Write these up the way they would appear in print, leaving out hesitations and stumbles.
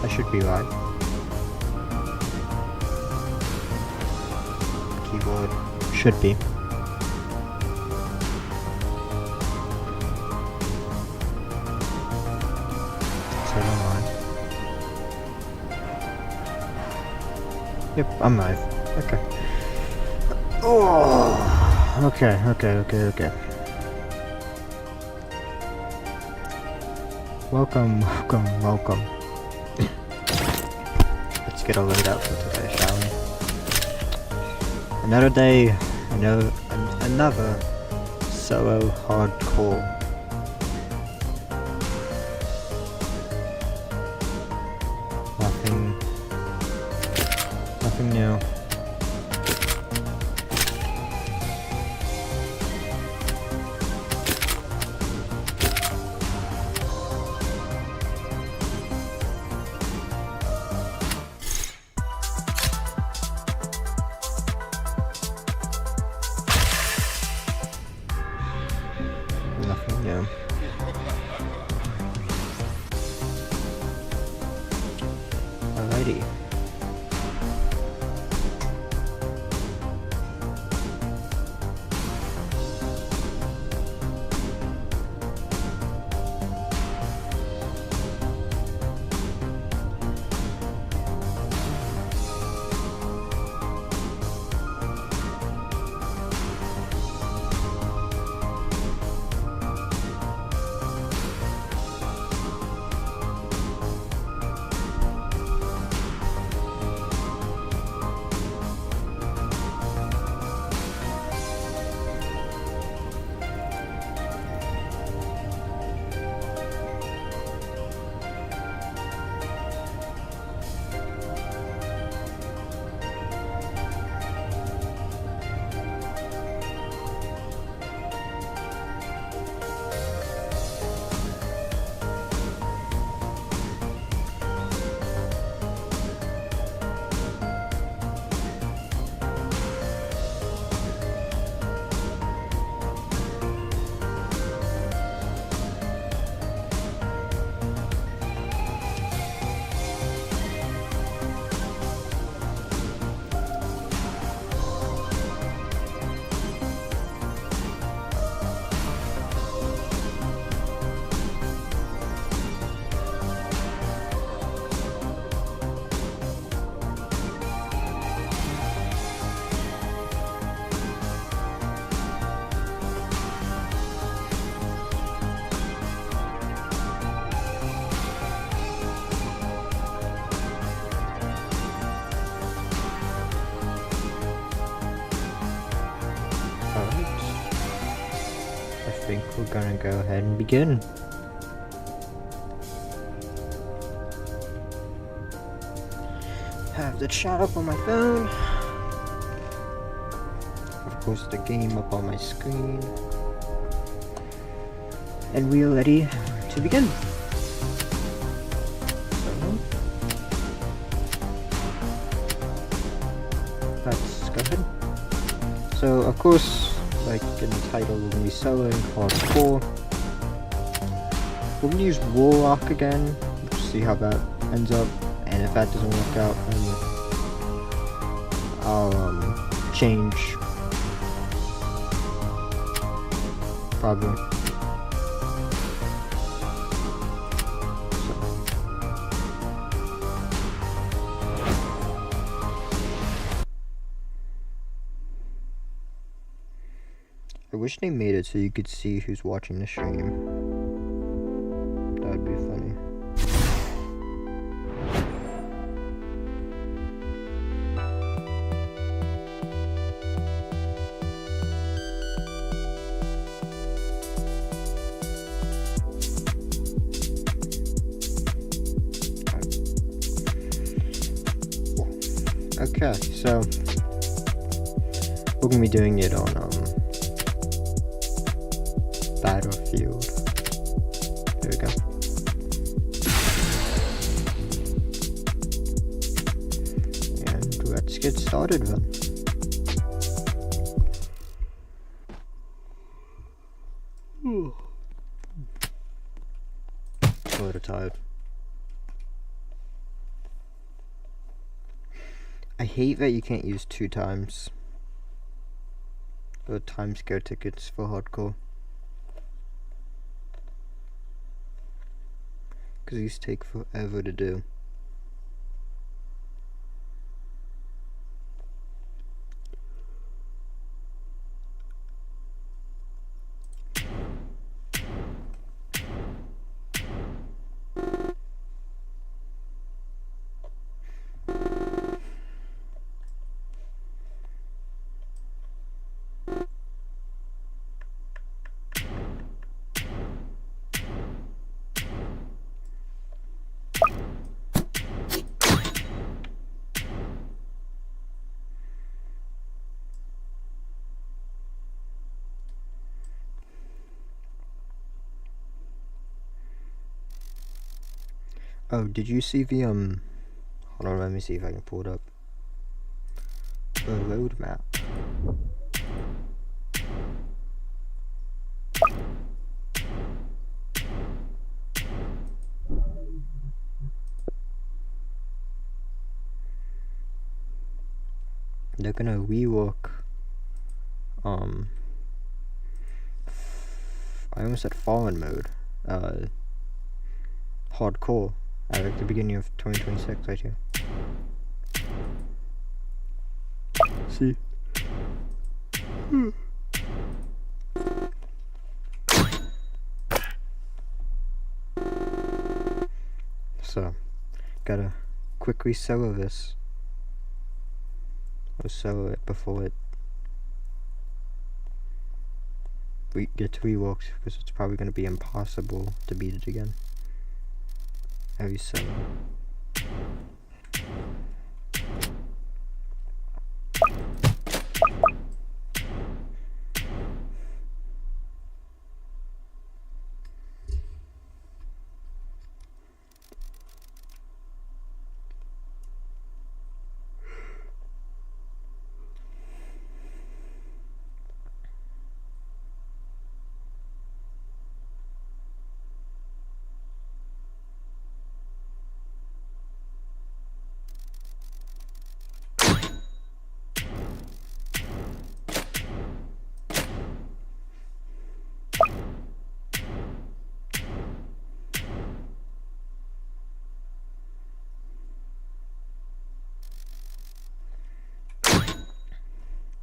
I should be right. Keyboard should be. So am I. Yep, I'm live. Okay. Oh, okay. Welcome. Let's get a load out for today, shall we? Another day, another solo hardcore. Nothing new. Nothing new. Alrighty. I think we're gonna go ahead and begin. Have the chat up on my phone. Of course, the game up on my screen. And we are ready to begin. Let's go ahead. So, of course, like in the title, we're going to be soloing hardcore. We're going to use Warlock again, see how that ends up, and if that doesn't work out, then I'll change. Probably. I wish they made it so you could see who's watching the stream. That'd be funny. Okay, so we're gonna be doing it on Battlefield. There we go. And let's get started then. A little tired. I hate that you can't use 2 times. The timescale tickets for hardcore. Because these take forever to do. Oh, did you see the hold on, let me see if I can pull it up. The road map. They're gonna rework I almost said fallen mode. Hardcore at like the beginning of 2026, I think. See. So, gotta quickly sell this. Or sell it before it gets reworked, because it's probably gonna be impossible to beat it again. How you sell it?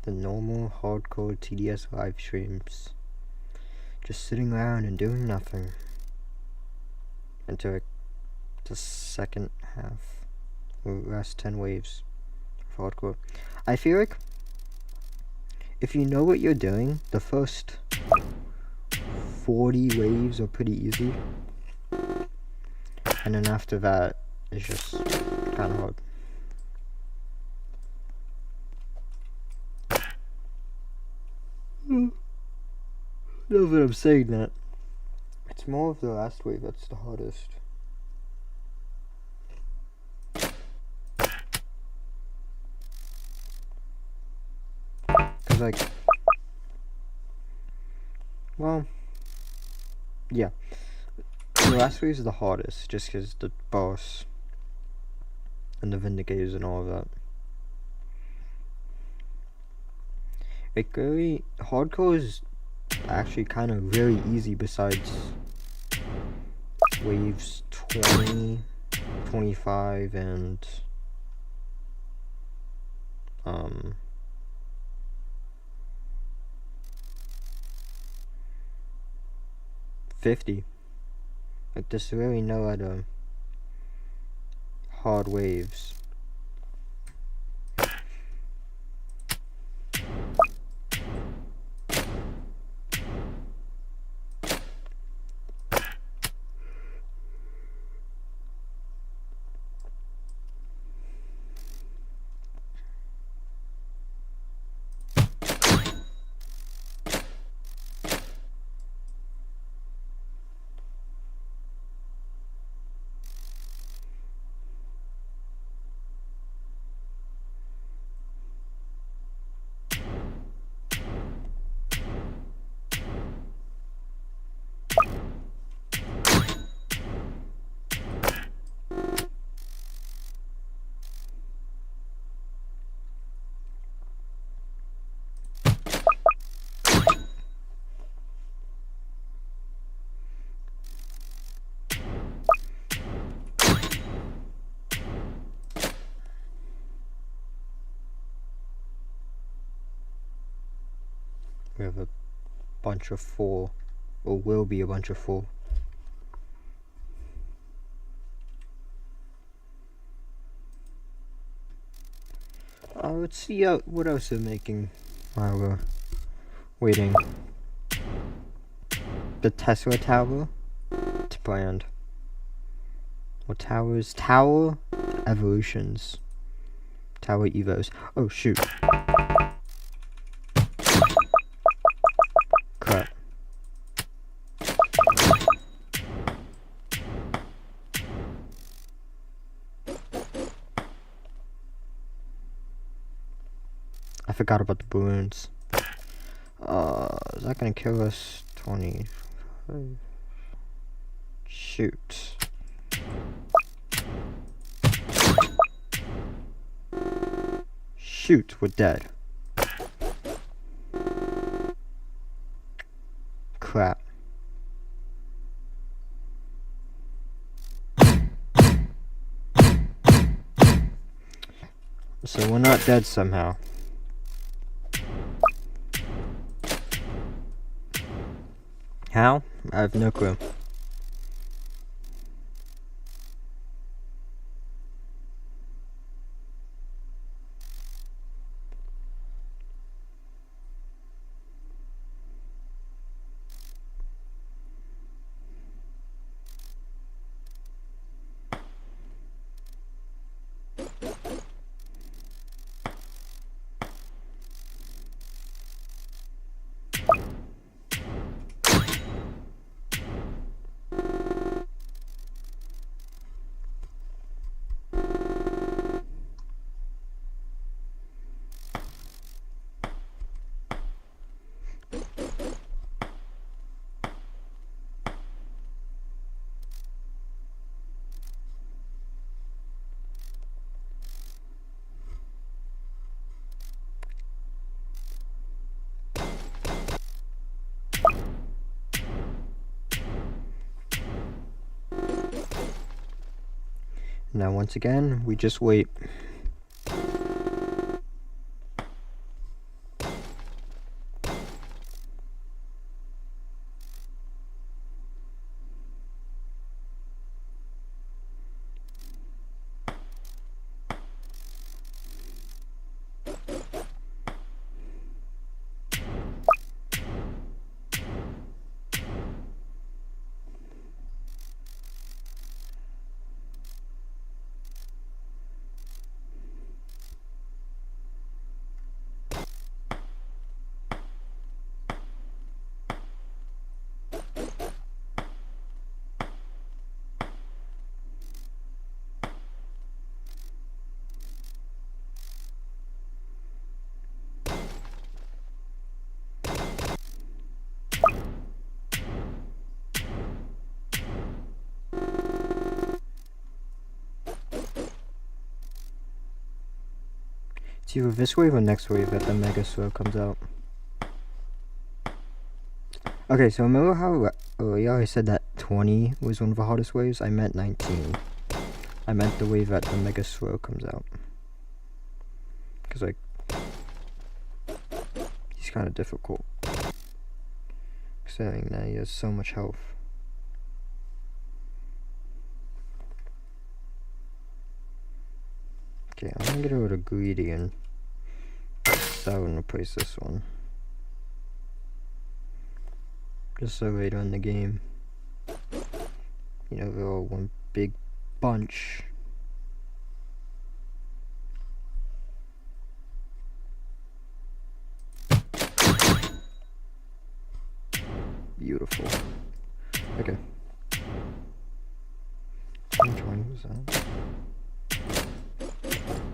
The normal hardcore TDS live streams, just sitting around and doing nothing until like the second half, or last 10 waves of hardcore. I feel like if you know what you're doing, the first 40 waves are pretty easy, and then after that it's just kind of hard. Now that I'm saying that, it's more of the last wave that's the hardest. Cause like, well, yeah, the last wave is the hardest, just cause the boss and the Vindicators and all of that. It really, hardcore is actually kind of very easy besides waves 20, 25, and 50. Like there's really no other hard waves. We have a bunch of 4, or will be a bunch of 4. Let's see what else they're making while we're waiting. The Tesla Tower. It's brand. What towers? Tower Evolutions. Tower Evos. Oh shoot. Crap. I forgot about the balloons. Is that gonna kill us? 20. Shoot. Shoot, we're dead. Crap. So we're not dead somehow. How? I have no clue. Now once again, we just wait. It's either this wave or next wave that the Mega Slow comes out. Okay, so remember how earlier I said that 20 was one of the hottest waves? I meant 19. I meant the wave that the Mega Slow comes out. Because, like, he's kind of difficult. Considering that he has so much health. Okay, I'm gonna get over to Greedy and sell and replace this one. Just so later in the game, you know, they're all one big bunch. Beautiful. Okay. Which one was that?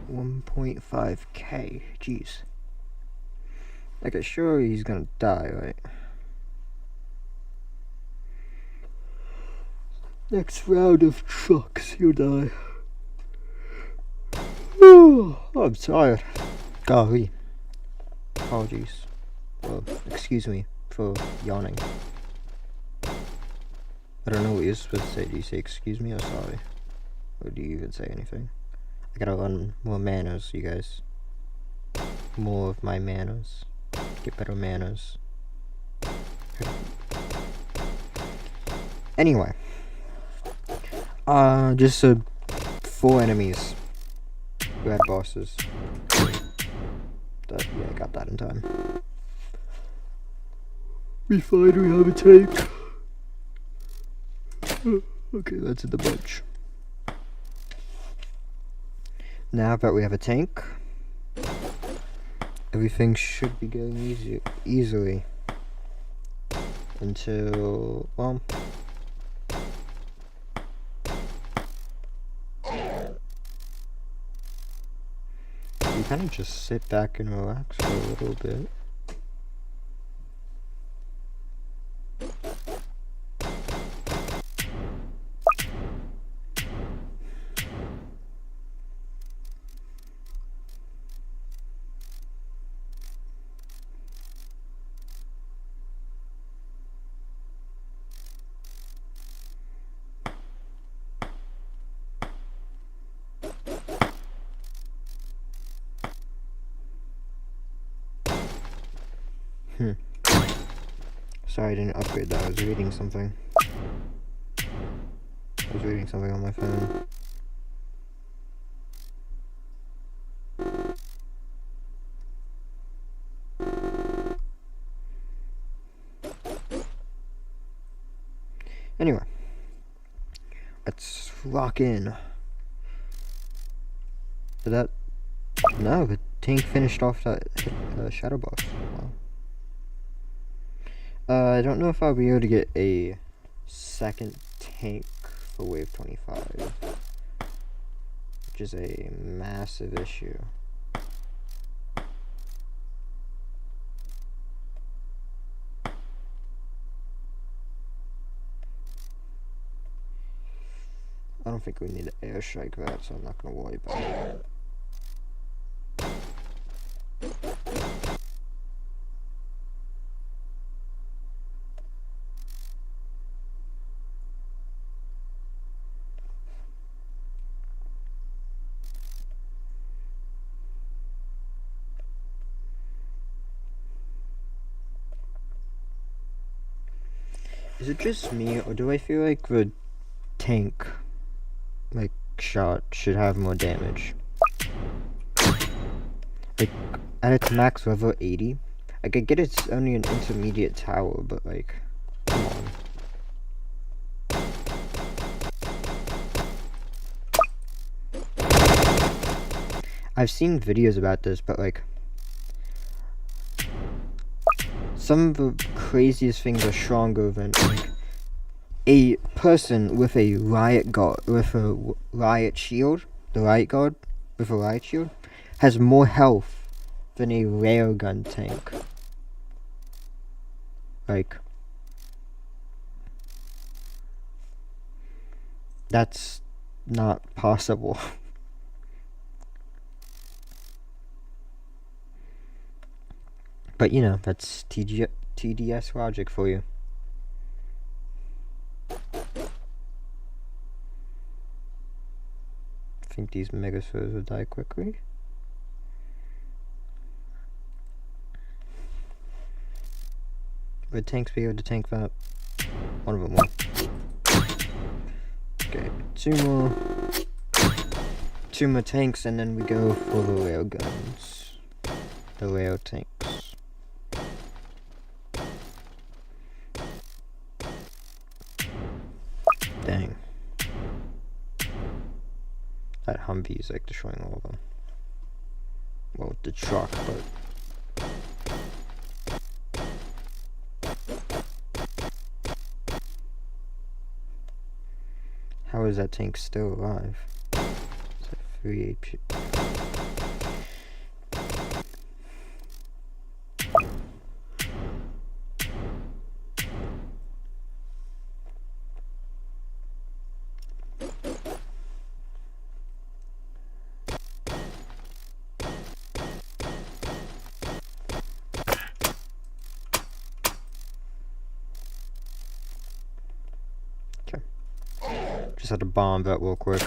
1.5k. Jeez. Okay, sure he's gonna die, right? Next round of trucks, he'll die. Oh, I'm tired. Golly. Apologies. Well, excuse me for yawning. I don't know what you're supposed to say. Do you say excuse me or sorry? Or do you even say anything? I gotta learn more manners, you guys. More of my manners. Get better manners. Anyway. Just 4 enemies who had bosses. Yeah, I got that in time. We finally have a tank. Okay, that's in the bunch. Now that we have a tank, everything should be going easily until, well, you kind of just sit back and relax for a little bit. Sorry I didn't upgrade that, I was reading something. I was reading something on my phone. Anyway, let's lock in. Did that? No, the tank finished off that shadow boss. Wow. I don't know if I'll be able to get a second tank for wave 25, which is a massive issue. I don't think we need to airstrike that, so I'm not going to worry about it. Is it just me, or do I feel like the tank, like, shot should have more damage? Like, at its max level 80, I could get it's only an intermediate tower, but like, come on. I've seen videos about this, but like, some of the craziest things are stronger than like a person with a riot guard, with a riot shield. The riot guard with a riot shield has more health than a railgun tank. Like, that's not possible. But you know, that's TDS logic for you. I think these megaspheres will die quickly. Would tanks be able to tank that? One of them will. Okay, two more tanks, and then we go for the rail guns. The rail tanks. Dang. That Humvee is like destroying all of them. Well, the truck, but... How is that tank still alive? It's at 3 HP. Just had to bomb that real quick.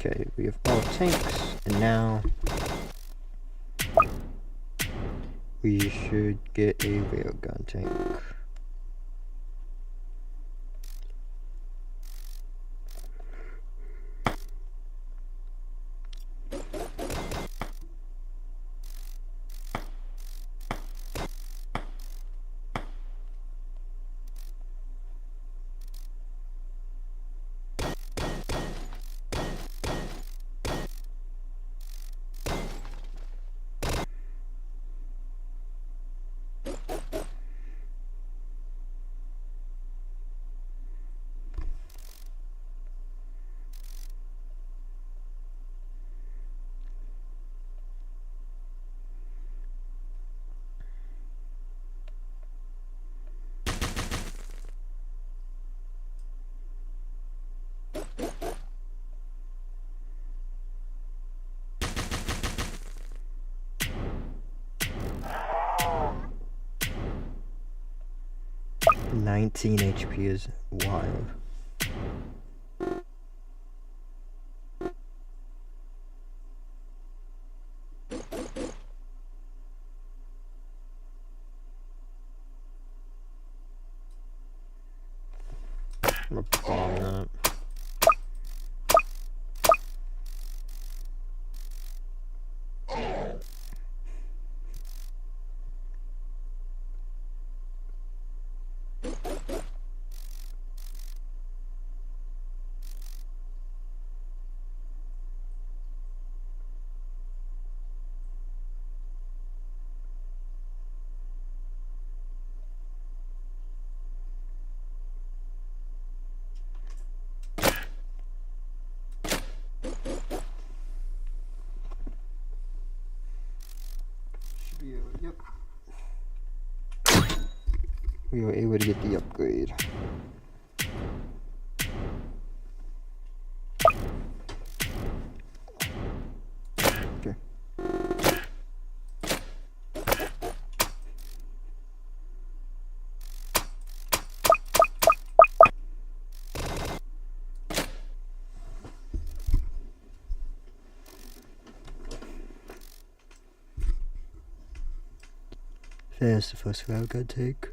Okay, we have all tanks, and now we should get a railgun tank. $19 HP is wild. I'm gonna bomb that. Yep. We were able to get the upgrade. Okay. There's the first railgun tank.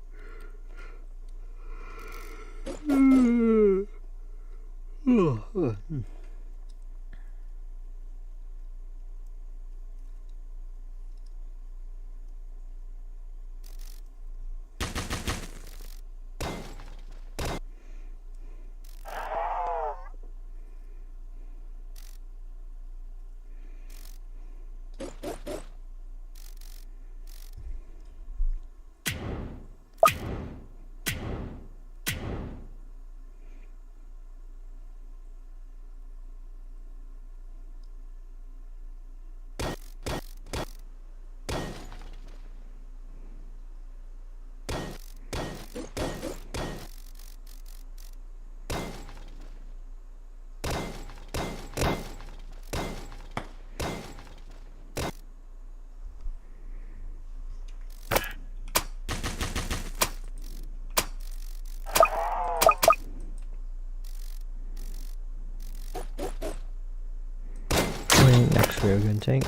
Next railgun tank.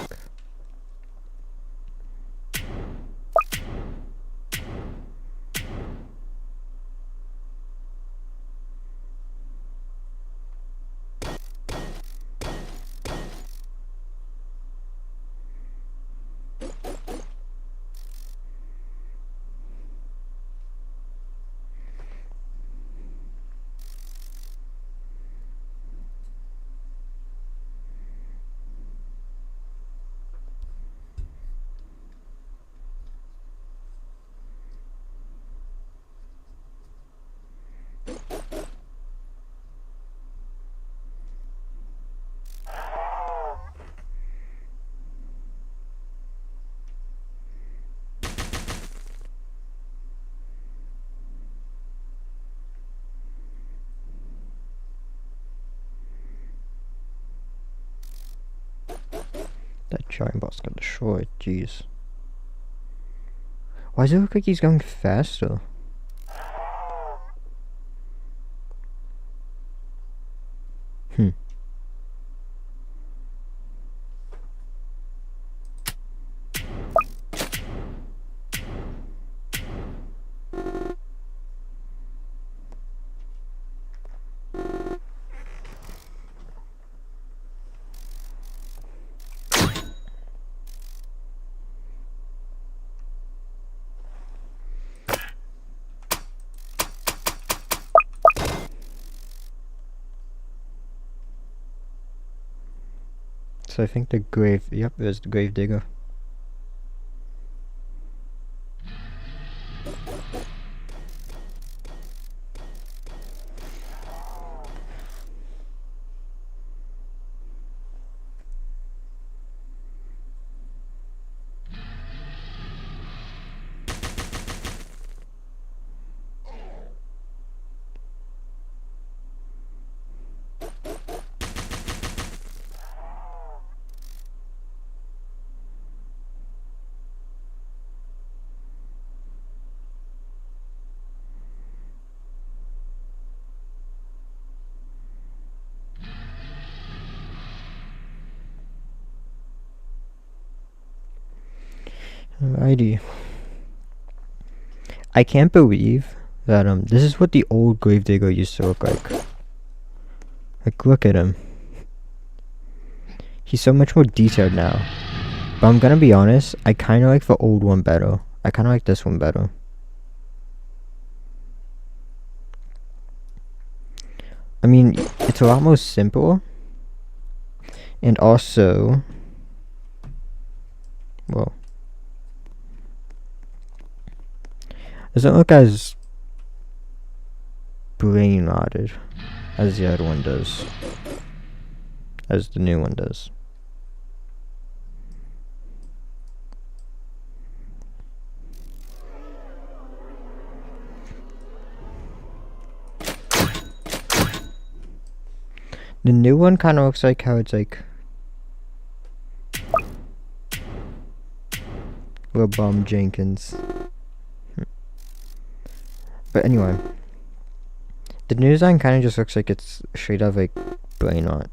That giant boss got destroyed, jeez. Why does it look like he's going faster? So I think the grave, yep, there's the grave digger. Alrighty. I can't believe that this is what the old gravedigger used to look like. Like, look at him. He's so much more detailed now. But I'm gonna be honest, I kinda like the old one better. I kinda like this one better. I mean, it's a lot more simple. And also, well, doesn't look as brain rotted as the other one does. As the new one does. The new one kind of looks like how it's like Wilbum Jenkins. But anyway, the new design kind of just looks like it's straight out of like brain rot.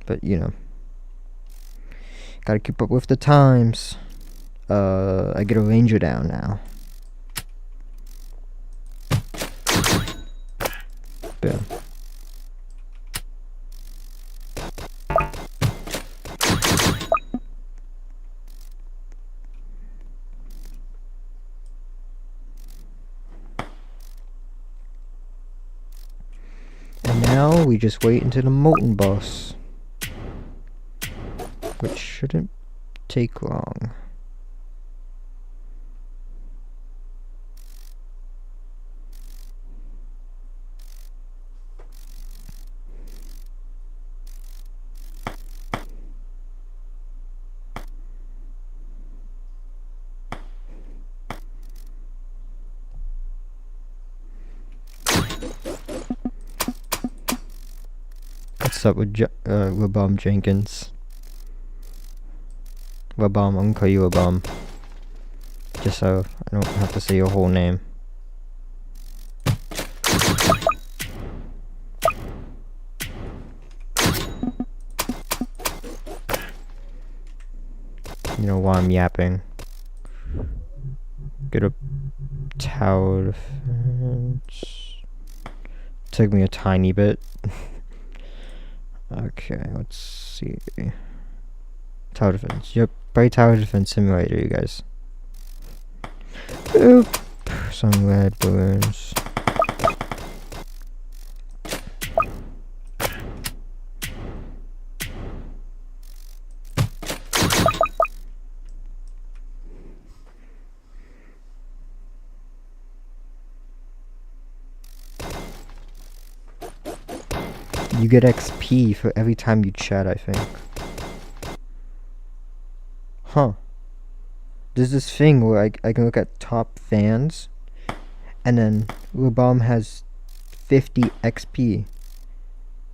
But you know, gotta keep up with the times. I get a ranger down now. Boom. And now we just wait until the molten boss, which shouldn't take long. What's up with Wilbum Jenkins? Wilbum, I'm gonna call you Wilbum. Just so I don't have to say your whole name. You know, while I'm yapping. Get a tower defense. Took me a tiny bit. Okay, let's see. Tower defense. Yep, by Tower Defense Simulator, you guys. Oop. Some red balloons. You get XP for every time you chat, I think. Huh. There's this thing where I can look at top fans, and then Wilbum has 50 XP.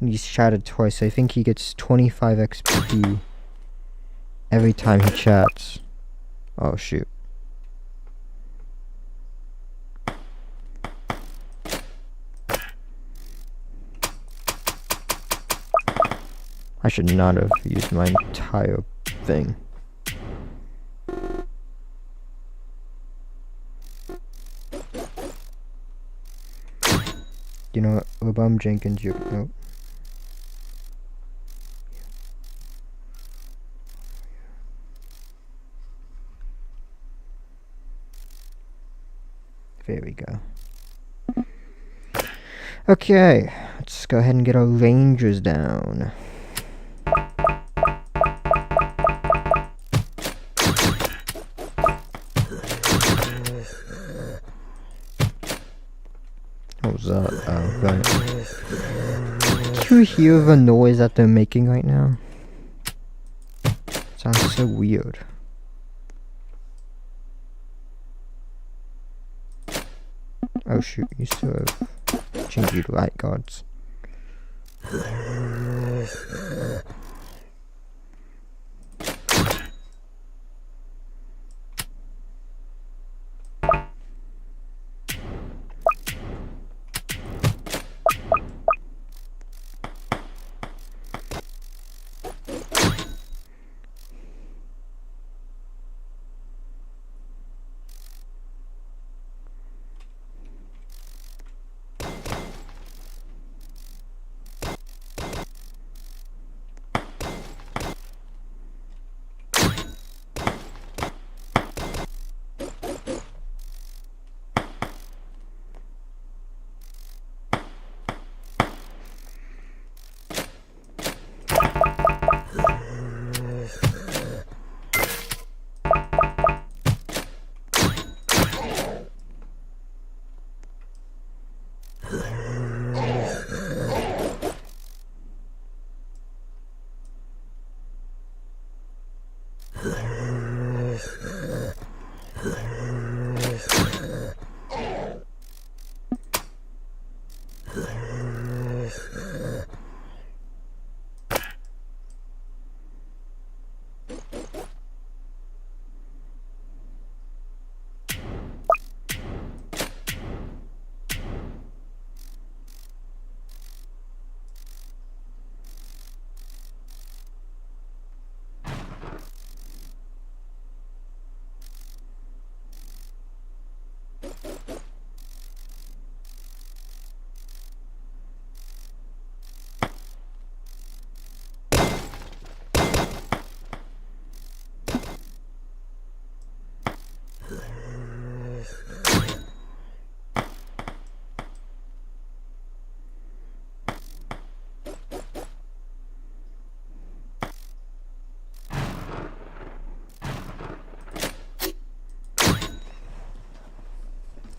And he's chatted twice. So I think he gets 25 XP every time he chats. Oh shoot. I should not have used my entire thing. You know what, Wilbum Jenkins, you oh. There we go. Okay, let's go ahead and get our rangers down. What was that? Right. Do you hear the noise that they're making right now? Sounds so weird. Oh shoot, you still have changed light guards.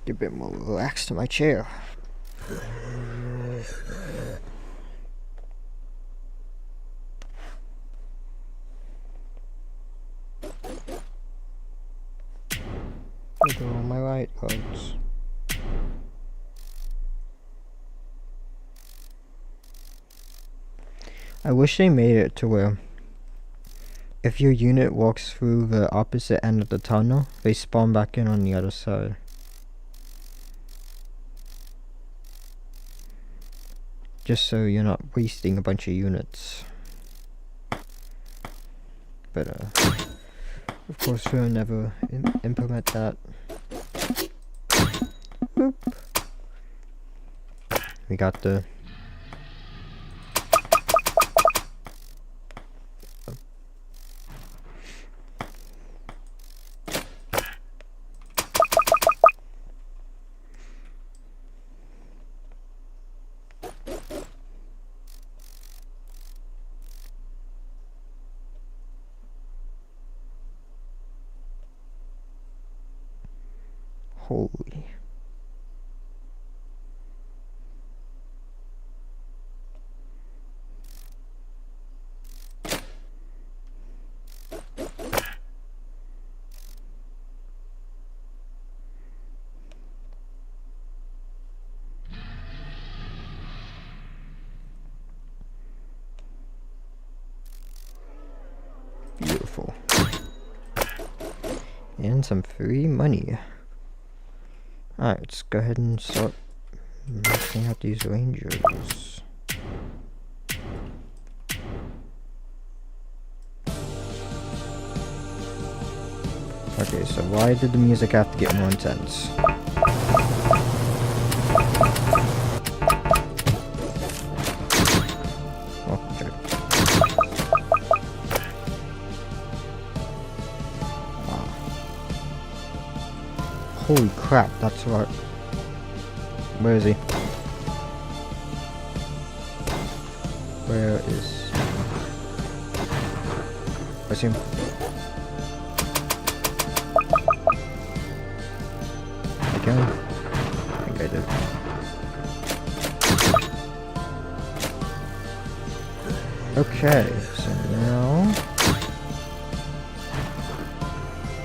Get a bit more relaxed in my chair. Look at all my light guards. I wish they made it to where if your unit walks through the opposite end of the tunnel, they spawn back in on the other side. Just so you're not wasting a bunch of units. But of course we'll never implement that. Boop. We got the holy. Beautiful. And some free money. Alright, let's go ahead and start knocking out these rangers. Okay, so why did the music have to get more intense? Okay. Holy crap, that's right. Where is he? Where is... I see him. I think I did. Okay, so now I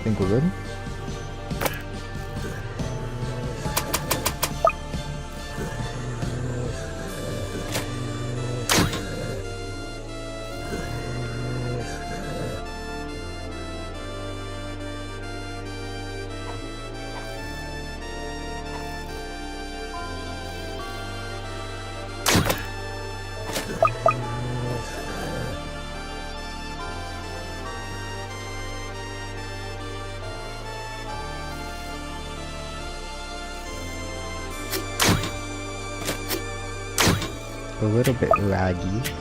think we're good. A little bit laggy.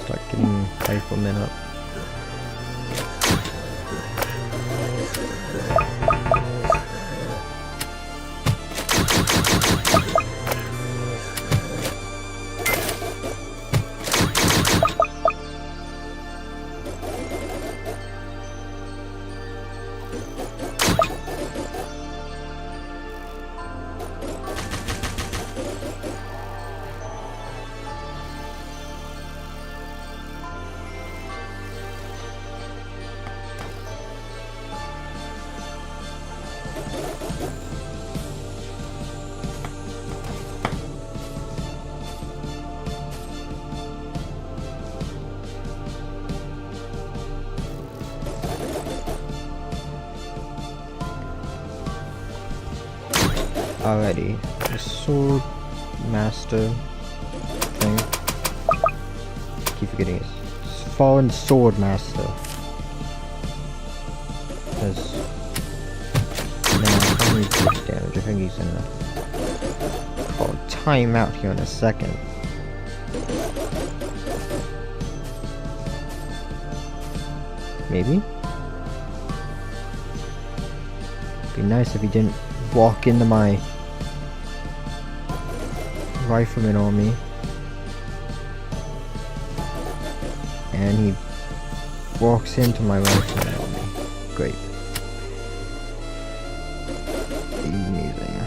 Start getting riflemen up. Alrighty, the sword master thing. Keep forgetting it. Fallen sword master. Has now 106 damage. I think he's gonna call time out here in a second. Maybe? Be nice if he didn't walk into my rifleman on me. And he walks into my rifleman on me. Great. Amazing.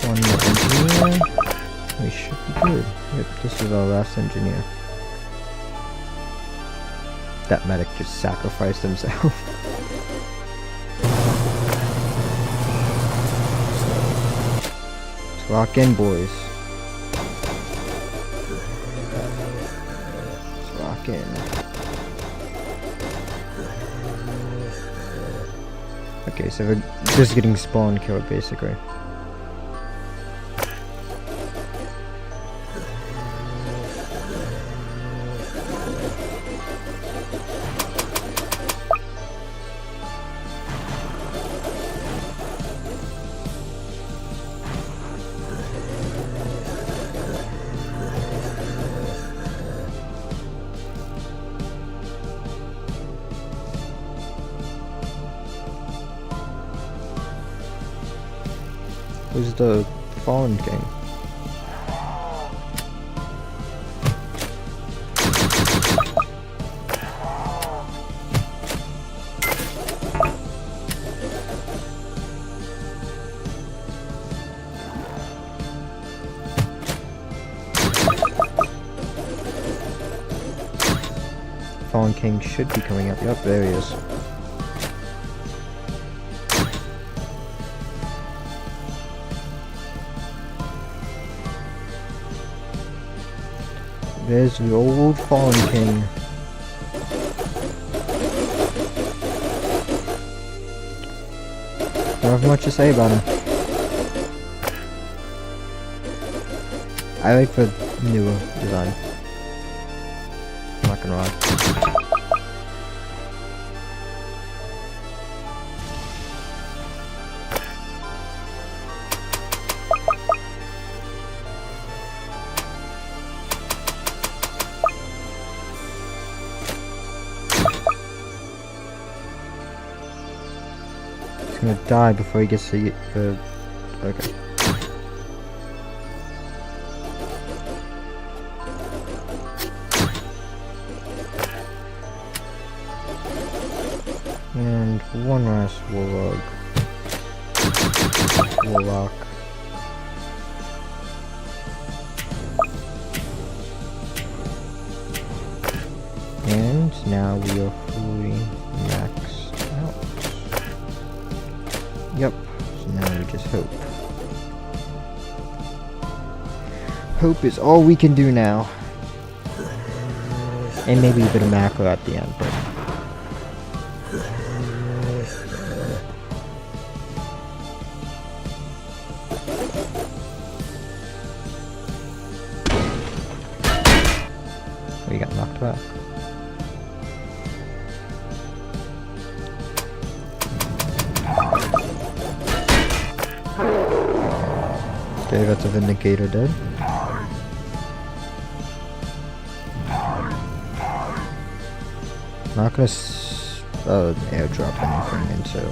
One more engineer. We should be good. Yep, this is our last engineer. That medic just sacrificed himself. Let's lock in, boys. Let's lock in. Okay, so we're just getting spawn killed, basically. Who's the Fallen King? Fallen King should be coming up. Yep, there he is. There's the old Fallen King. Don't have much to say about him. I like the newer design. I'm not gonna lie. He's gonna die before he gets to the... Okay. And one last Warlock. And now we are fully maxed out. Yep, so now we just hope. Hope is all we can do now. And maybe a bit of macro at the end, but... We got knocked back. Okay, that's a Vindicator dead. Not gonna airdrop anything until...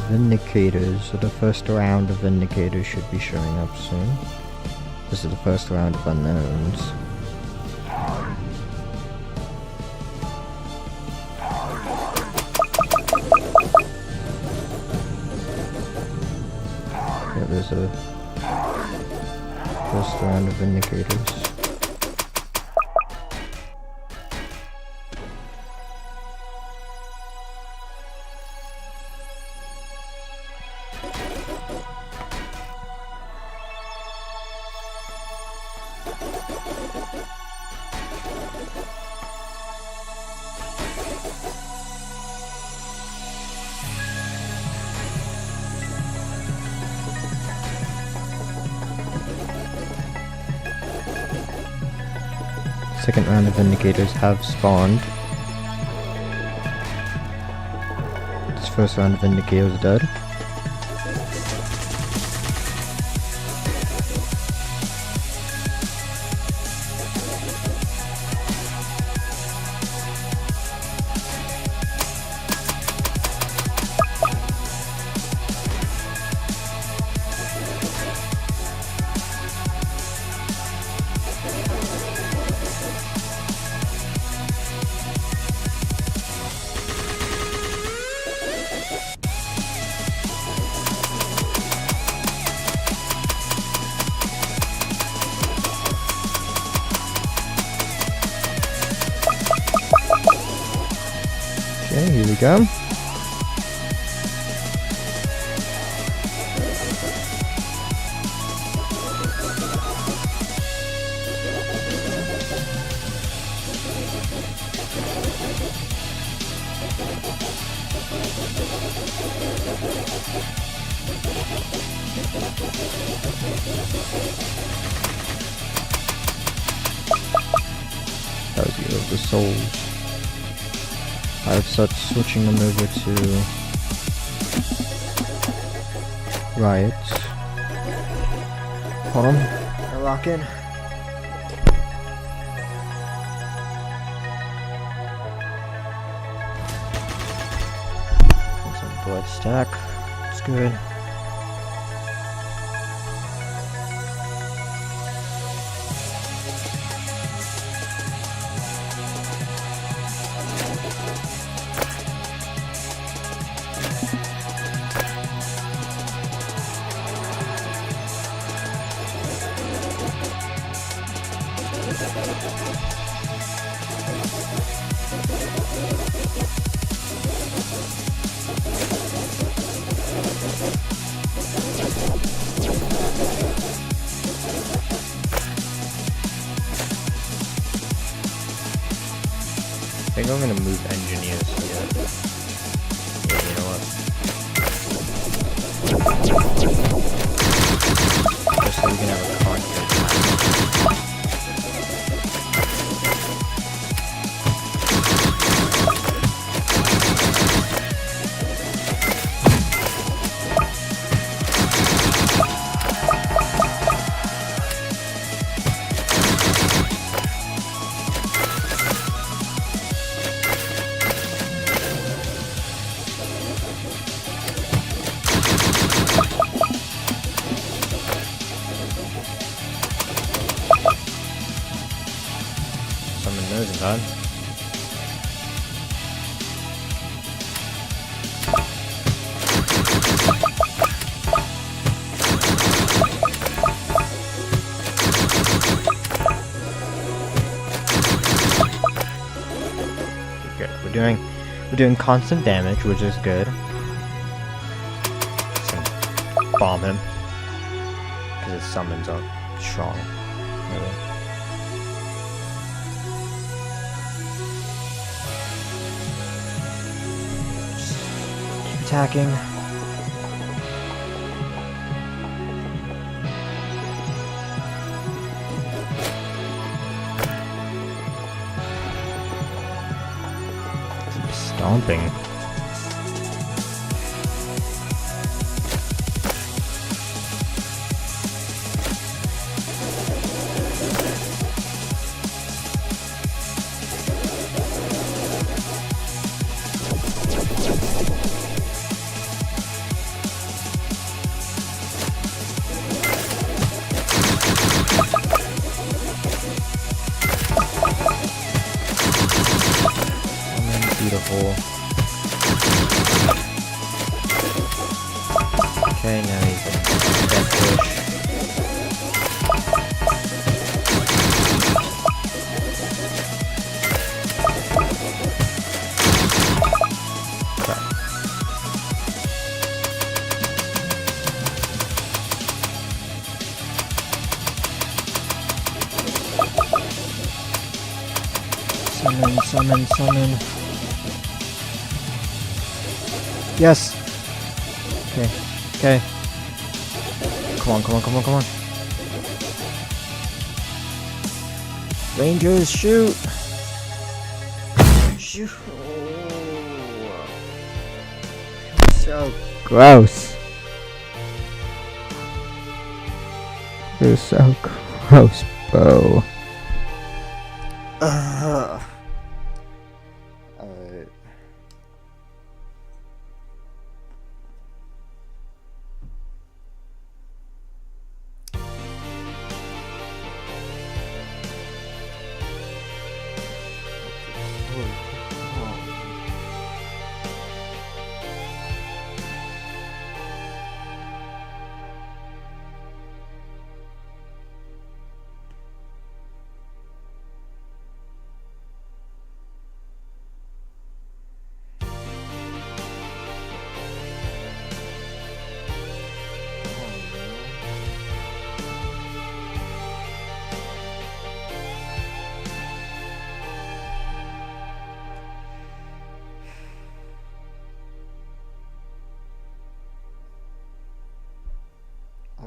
Vindicators, so the first round of Vindicators should be showing up soon. This is the first round of Unknowns. Yeah, there's a first round of Vindicators. Second round of Vindicators have spawned. This first round of Vindicators dead. go. That was the of the souls. I've started switching them over to riots. Hold on, I'll lock in. Some blood stack. It's good. I think I'm gonna move engineers here. Yeah, you know what? Just so we can have a conflict. Someone knows in time. Good. We're doing constant damage, which is good. So, bomb him because his summons are strong. Really. Attacking. Stomping. Beautiful. Okay, now he's a death wish. Summon, summon. Yes. Okay. Okay. Come on, come on, come on, come on. Rangers, shoot. Shoot. So gross. It was so gross, bro.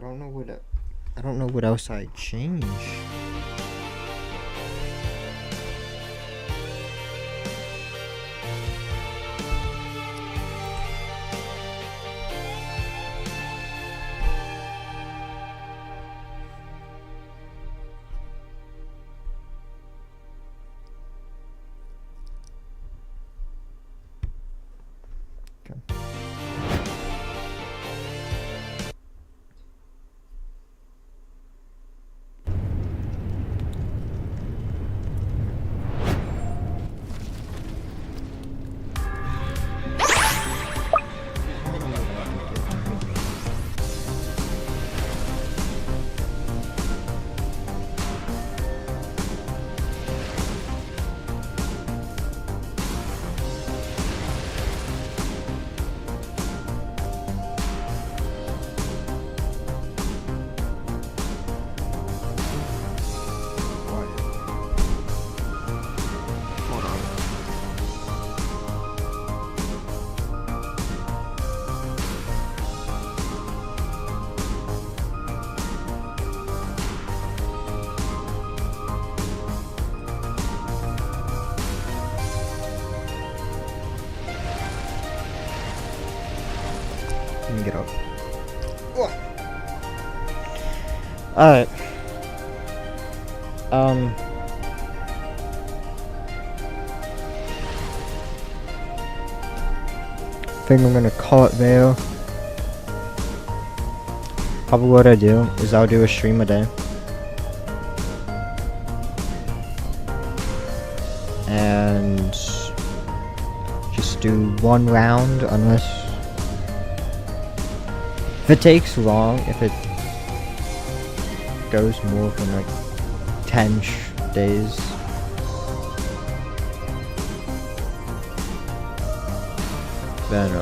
I don't know what else I'd change. Let me get up. Alright. I think I'm gonna call it there. Probably what I do is I'll do a stream a day. And just do one round unless if it takes long, if it goes more than like 10 days. Then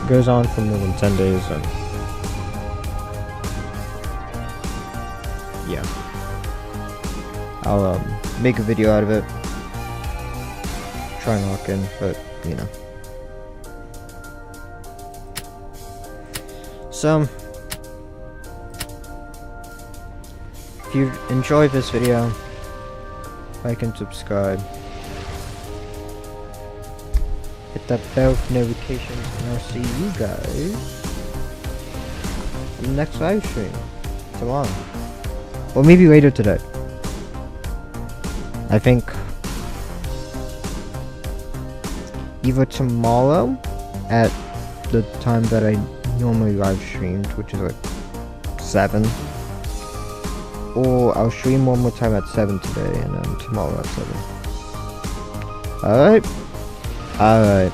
goes on for more than 10 days and yeah, I'll make a video out of it, try and lock in, but you know. So if you enjoyed this video, like and subscribe. Hit that bell for notifications, and I'll see you guys in the next live stream tomorrow, or maybe later today. I think either tomorrow at the time that I normally live streamed, which is like 7, or I'll stream one more time at 7 today, and then tomorrow at 7. Alright. Alright.